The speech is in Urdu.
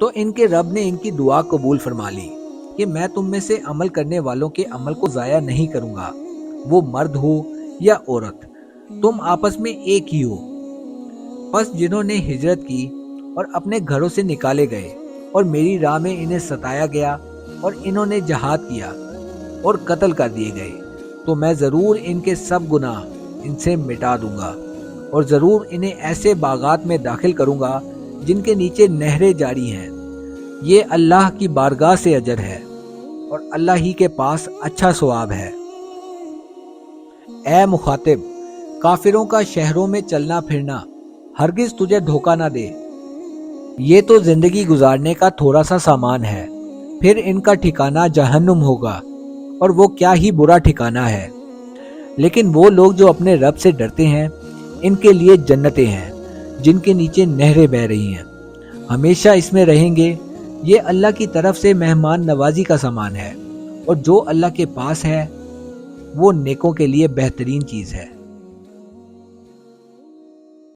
تو ان کے رب نے ان کی دعا قبول فرما لی کہ میں تم میں سے عمل کرنے والوں کے عمل کو ضائع نہیں کروں گا، وہ مرد ہو یا عورت، تم آپس میں ایک ہی ہو۔ پس جنہوں نے ہجرت کی اور اپنے گھروں سے نکالے گئے اور میری راہ میں انہیں ستایا گیا اور انہوں نے جہاد کیا اور قتل کر دیے گئے، تو میں ضرور ان کے سب گناہ ان سے مٹا دوں گا، اور ضرور انہیں ایسے باغات میں داخل کروں گا جن کے نیچے نہریں جاری ہیں۔ یہ اللہ کی بارگاہ سے اجر ہے اور اللہ ہی کے پاس اچھا ثواب ہے۔ اے مخاطب، کافروں کا شہروں میں چلنا پھرنا ہرگز تجھے دھوکہ نہ دے۔ یہ تو زندگی گزارنے کا تھوڑا سا سامان ہے، پھر ان کا ٹھکانہ جہنم ہوگا، اور وہ کیا ہی برا ٹھکانہ ہے۔ لیکن وہ لوگ جو اپنے رب سے ڈرتے ہیں، ان کے لیے جنتیں ہیں جن کے نیچے نہریں بہہ رہی ہیں، ہمیشہ اس میں رہیں گے۔ یہ اللہ کی طرف سے مہمان نوازی کا سامان ہے، اور جو اللہ کے پاس ہے وہ نیکوں کے لیے بہترین چیز ہے۔